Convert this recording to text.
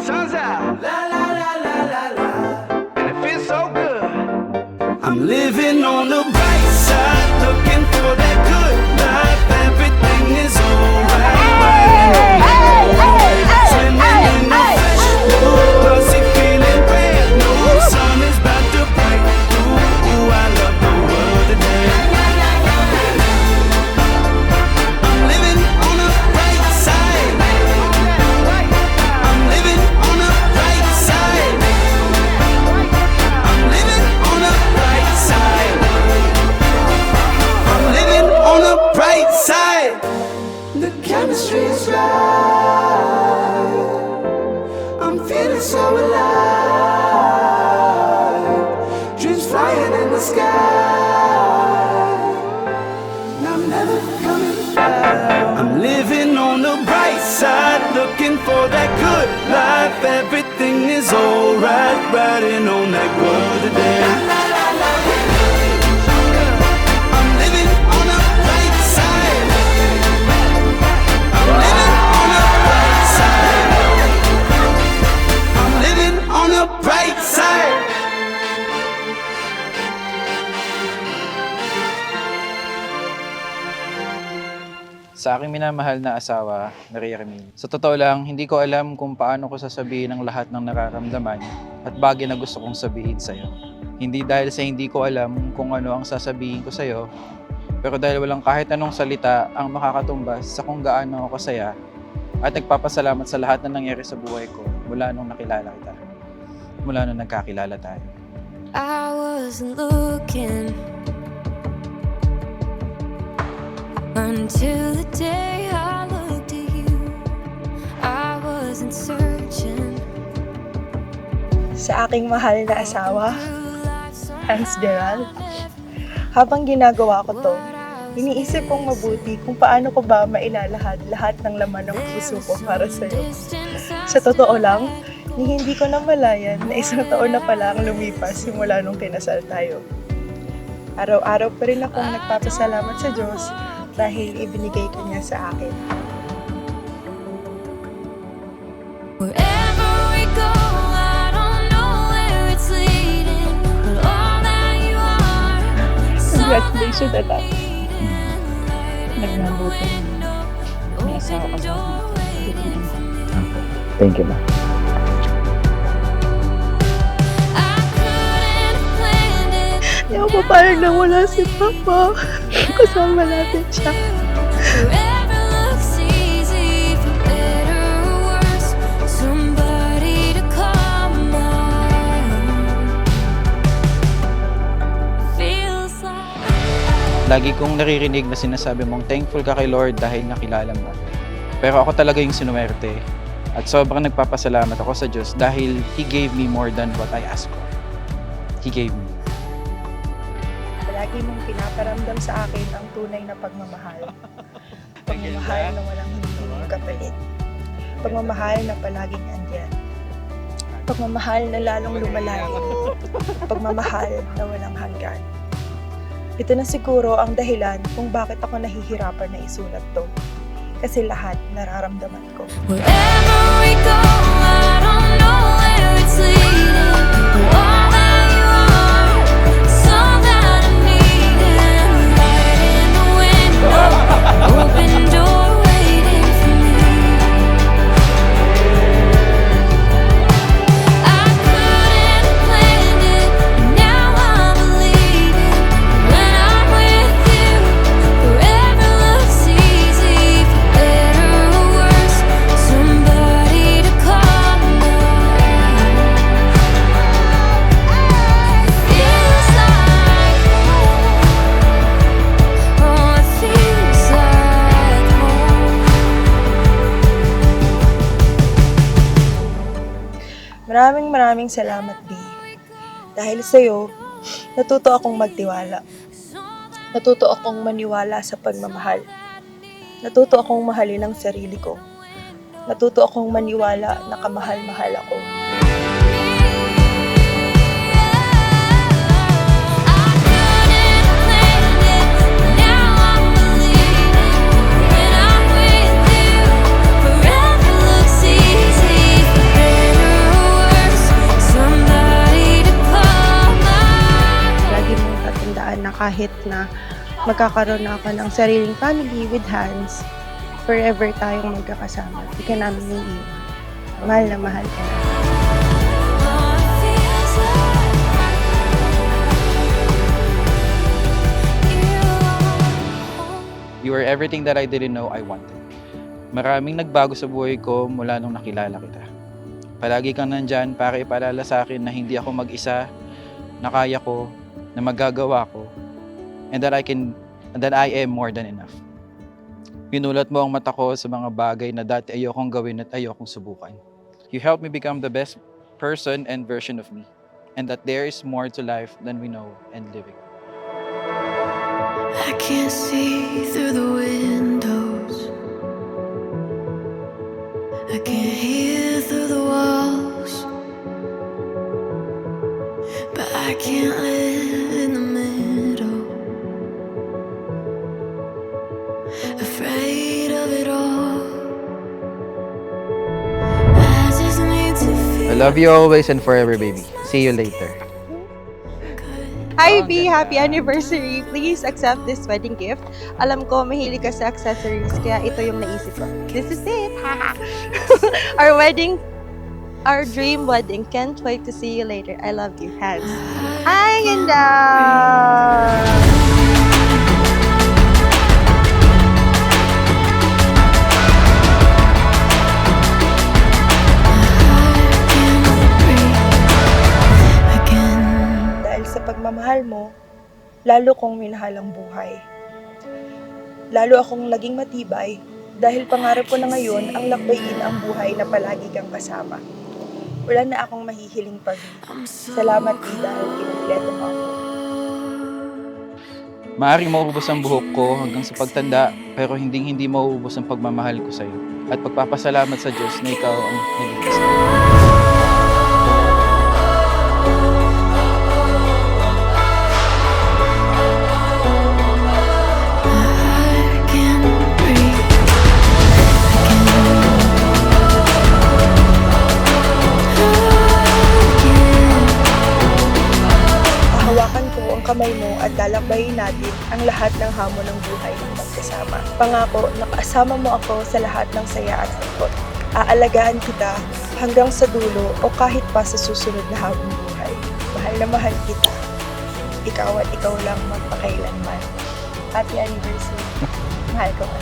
sun's out. La la la la la la. And it feels so good. I'm living on the bright side, looking for that good life. Everything is alright. Swimming in the fresh blue, glossy feeling brand new. Sun is about to break through. Ooh, I love the world today. I'm living on the bright side. I'm living on the bright side. I'm living on the bright side. I'm living on the bright side. The chemistry is right. I'm feeling so alive. Dreams flying in the sky. And I'm never coming back. I'm living on the bright side, looking for that good life. Everything is alright, riding on that world today. I'm living on the bright side. I'm living on the bright side. I'm living on the bright side. Sa aking minamahal na asawa, Maria Camille. Sa totoo lang, hindi ko alam kung paano ko sasabihin ang lahat ng nararamdaman at bagay na gusto kong sabihin sa'yo. Hindi dahil sa hindi ko alam kung ano ang sasabihin ko sa'yo, pero dahil walang kahit anong salita ang makakatumbas sa kung gaano ako kasaya at nagpapasalamat sa lahat na nangyari sa buhay ko mula nung nakilala kita. Mula nung nagkakilala tayo. I wasn't looking until the day I looked at you. I wasn't searching. Sa aking mahal na asawa, Hans Gerald, habang ginagawa ko to, iniisip kong mabuti kung paano ko ba mailalahad lahat ng laman ng puso ko para sa'yo. Sa totoo lang, hindi ko namalayan na 1 taon na pala ang lumipas simula nung kinasal tayo. Araw-araw pa rin akong nagpapasalamat sa Diyos dahil ibinigay ko niya sa akin. Wherever we go, I don't know where it's leading, but all that you are, Congratulations, Atat. Nagmabuti. May asawa ka sa akin. Thank you, ma. Hindi ako papayag na wala si Papa. Kasama natin siya. Forever looks easy, for better or worse. Somebody to come on. Feels like Lagi kong naririnig na sinasabi mong thankful ka kay Lord dahil nakilala mo. Pero ako talaga yung sinuwerte. At sobrang nagpapasalamat ako sa Diyos dahil He gave me more than what I asked for. He gave me. Palagi mong pinaparamdam sa akin ang tunay na pagmamahal. Pagmamahal na walang hindi kapalit. Pagmamahal na palaging andyan. Pagmamahal na lalong lumalalim. Pagmamahal na walang hanggan. Ito na siguro ang dahilan kung bakit ako nahihirapan na isulat to. Kasi lahat nararamdaman ko. wherever we go, I don't know where it's leading, but all that you are, it's all that I'm needing. Light in the window, open door waiting for me. I couldn't have planned it, but now I'm believing. When I'm with you, forever looks easy, for better or worse. Somebody to call on. Feels like home. Oh, it feels like home. Maraming salamat, B. Dahil sa'yo, natuto akong magtiwala. Natuto akong maniwala sa pagmamahal. Natuto akong mahalin ang sarili ko. Natuto akong maniwala na kamahal-mahal ako. Forever looks easy, forever kahit na magkakaroon na ako ng sariling family with Hans, forever tayong magkakasama. Di ka namin iiwan. Mahal na mahal ka na. You are everything that I didn't know I wanted. Maraming nagbago sa buhay ko mula nung nakilala kita. Palagi kang nandyan para ipaalala sa akin na hindi ako mag-isa, na kaya ko, na magagawa ko, and that I am more than enough. Pinulat mo ang mata ko sa mga bagay na dati ayokong gawin at ayokong subukan. You helped me become the best person and version of me, and that there is more to life than we know and living. I can't see through the windows. I can't hear through the walls. But I can't live in the middle. Afraid of it all. I just need to feel I love you always and forever, baby. See you later. Hi B! Happy anniversary! Please accept this wedding gift. Alam ko, mahilig ka sa accessories, kaya ito yung naisip ko. This is it! Our dream wedding. Can't wait to see you later. I love you, Hans. Hi, ganda! Dahil sa pagmamahal mo, lalo kong minahal ang buhay. Lalo akong naging matibay dahil pangarap ko na ngayon ang lakbayin ang buhay na palagi kang kasama. Wala na akong mahihiling pa. Salamat din dahil kinumpleto mo ako. Maaring mauubos ang buhok ko hanggang sa pagtanda, pero hindi mauubos ang pagmamahal ko sa'yo. At pagpapasalamat sa Diyos na ikaw ang naging Hahawakan ko ang kamay mo at lalakbayin natin ang lahat ng hamon ng buhay ng magkasama. Pangako, nakasama mo ako sa lahat ng saya at lungkot. Aalagaan kita hanggang sa dulo o kahit pa sa susunod na habang buhay. Mahal na mahal kita. Ikaw at ikaw lang magpakailanman. Happy anniversary. Mahal ko ka.